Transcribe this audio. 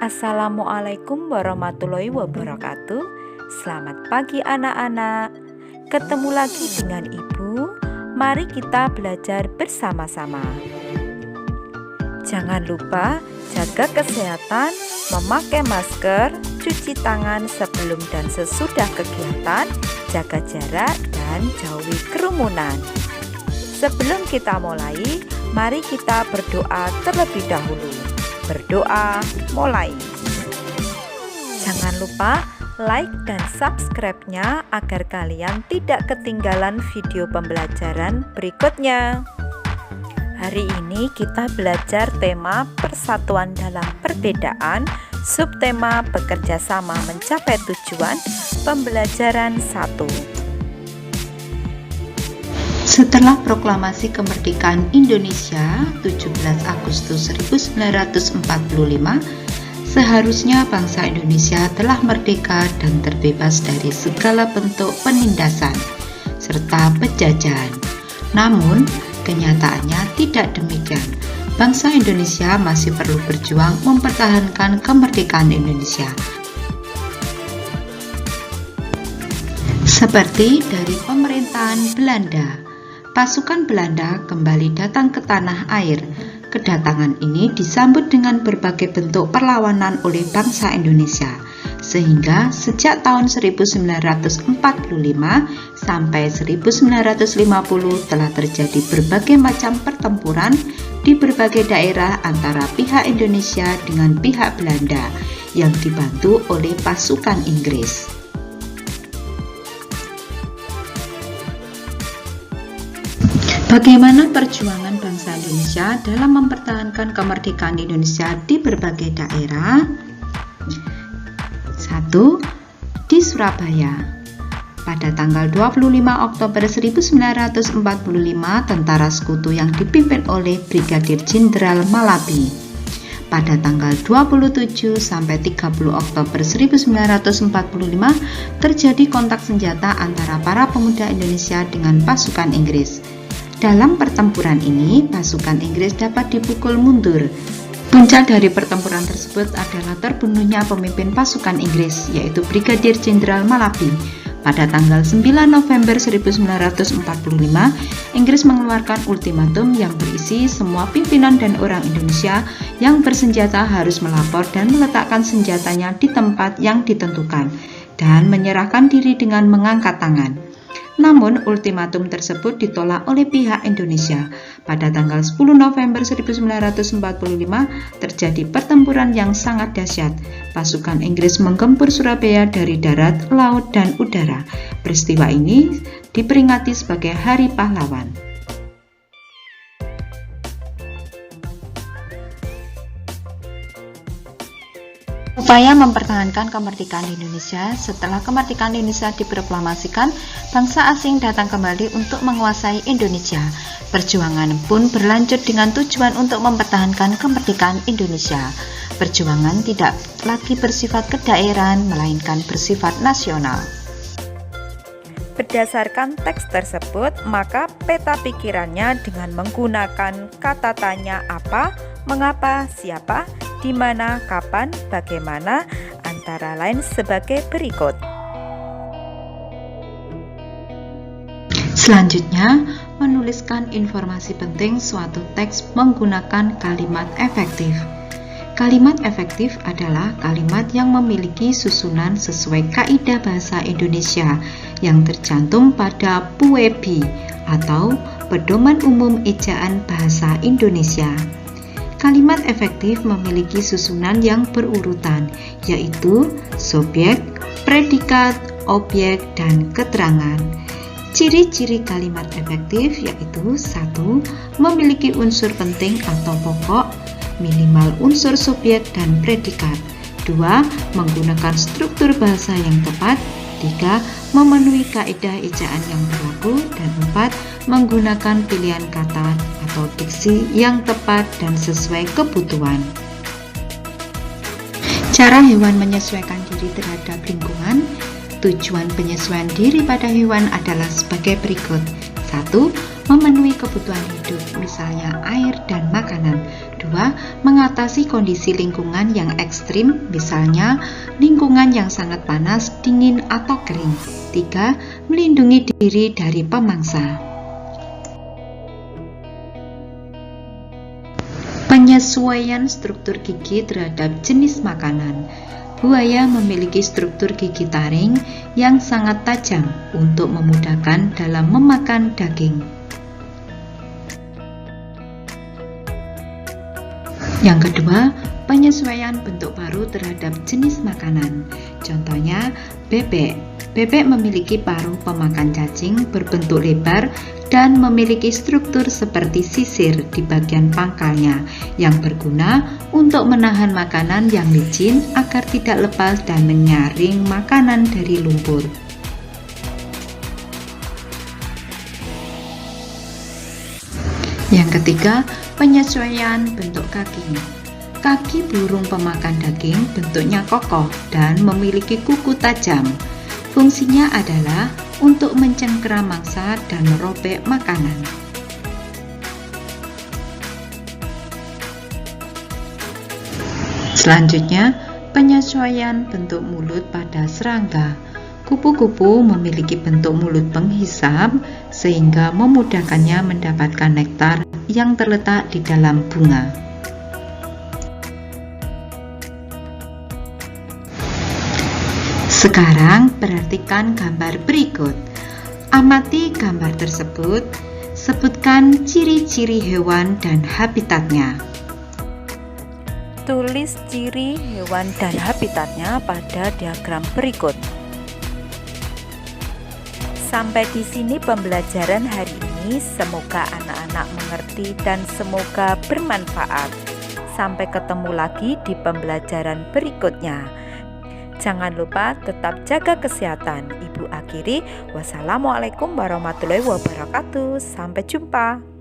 Assalamualaikum warahmatullahi wabarakatuh. Selamat pagi anak-anak. Ketemu lagi dengan Ibu. Mari kita belajar bersama-sama. Jangan lupa jaga kesehatan, memakai masker, cuci tangan sebelum dan sesudah kegiatan, jaga jarak dan jauhi kerumunan. Sebelum kita mulai, mari kita berdoa terlebih dahulu. Berdoa mulai. Jangan lupa like dan subscribe-nya agar kalian tidak ketinggalan video pembelajaran berikutnya. Hari ini kita belajar tema persatuan dalam perbedaan, subtema bekerja sama mencapai tujuan, pembelajaran 1. Setelah proklamasi kemerdekaan Indonesia 17 Agustus 1945, seharusnya bangsa Indonesia telah merdeka dan terbebas dari segala bentuk penindasan serta penjajahan. Namun, kenyataannya tidak demikian. Bangsa Indonesia masih perlu berjuang mempertahankan kemerdekaan Indonesia. Seperti dari pemerintahan Belanda. Pasukan Belanda kembali datang ke tanah air. Kedatangan ini disambut dengan berbagai bentuk perlawanan oleh bangsa Indonesia. Sehingga sejak tahun 1945 sampai 1950 telah terjadi berbagai macam pertempuran di berbagai daerah antara pihak Indonesia dengan pihak Belanda yang dibantu oleh pasukan Inggris. Bagaimana perjuangan bangsa Indonesia dalam mempertahankan kemerdekaan Indonesia di berbagai daerah? 1. Di Surabaya. Pada tanggal 25 Oktober 1945, tentara sekutu yang dipimpin oleh Brigadir Jenderal Malabi. Pada tanggal 27 sampai 30 Oktober 1945, terjadi kontak senjata antara para pemuda Indonesia dengan pasukan Inggris. Dalam pertempuran ini, pasukan Inggris dapat dipukul mundur. Puncak dari pertempuran tersebut adalah terbunuhnya pemimpin pasukan Inggris, yaitu Brigadir Jenderal Malabi. Pada tanggal 9 November 1945, Inggris mengeluarkan ultimatum yang berisi semua pimpinan dan orang Indonesia yang bersenjata harus melapor dan meletakkan senjatanya di tempat yang ditentukan dan menyerahkan diri dengan mengangkat tangan. Namun, ultimatum tersebut ditolak oleh pihak Indonesia. Pada tanggal 10 November 1945, terjadi pertempuran yang sangat dahsyat. Pasukan Inggris menggempur Surabaya dari darat, laut, dan udara. Peristiwa ini diperingati sebagai Hari Pahlawan. Upaya mempertahankan kemerdekaan Indonesia. Setelah kemerdekaan Indonesia diproklamasikan, bangsa asing datang kembali untuk menguasai Indonesia. Perjuangan pun berlanjut dengan tujuan untuk mempertahankan kemerdekaan Indonesia. Perjuangan tidak lagi bersifat kedaerahan, melainkan bersifat nasional. Berdasarkan teks tersebut, maka peta pikirannya dengan menggunakan kata tanya apa, mengapa, siapa, di mana, kapan, bagaimana, antara lain sebagai berikut. Selanjutnya, menuliskan informasi penting suatu teks menggunakan kalimat efektif. Kalimat efektif adalah kalimat yang memiliki susunan sesuai kaidah bahasa Indonesia yang tercantum pada PUEB atau Pedoman Umum Ejaan Bahasa Indonesia. Kalimat efektif memiliki susunan yang berurutan, yaitu subjek, predikat, objek, dan keterangan. Ciri-ciri kalimat efektif yaitu 1. Memiliki unsur penting atau pokok, minimal unsur subjek dan predikat. 2. Menggunakan struktur bahasa yang tepat. 3. Memenuhi kaidah ejaan yang berlaku. Dan 4. Menggunakan pilihan kata atau diksi yang tepat dan sesuai kebutuhan. Cara hewan menyesuaikan diri terhadap lingkungan. Tujuan penyesuaian diri pada hewan adalah sebagai berikut. 1. Memenuhi kebutuhan hidup, misalnya air dan makanan. 2. Mengatasi kondisi lingkungan yang ekstrim, misalnya lingkungan yang sangat panas, dingin, atau kering. 3. Melindungi diri dari pemangsa. Penyesuaian struktur gigi terhadap jenis makanan. Buaya memiliki struktur gigi taring yang sangat tajam untuk memudahkan dalam memakan daging. Yang kedua, penyesuaian bentuk paruh terhadap jenis makanan. Contohnya, bebek. Bebek memiliki paruh pemakan cacing berbentuk lebar dan memiliki struktur seperti sisir di bagian pangkalnya yang berguna untuk menahan makanan yang licin agar tidak lepas dan menyaring makanan dari lumpur. Yang ketiga, penyesuaian bentuk kaki. Kaki burung pemakan daging bentuknya kokoh dan memiliki kuku tajam. Fungsinya adalah untuk mencengkeram mangsa dan merobek makanan. Selanjutnya, penyesuaian bentuk mulut pada serangga. Kupu-kupu memiliki bentuk mulut penghisap sehingga memudahkannya mendapatkan nektar yang terletak di dalam bunga. Sekarang perhatikan gambar berikut. Amati gambar tersebut. Sebutkan ciri-ciri hewan dan habitatnya. Tulis ciri hewan dan habitatnya pada diagram berikut. Sampai di sini pembelajaran hari ini. Semoga anak-anak mengerti dan semoga bermanfaat. Sampai ketemu lagi di pembelajaran berikutnya. Jangan lupa tetap jaga kesehatan. Ibu akhiri, wassalamualaikum warahmatullahi wabarakatuh. Sampai jumpa.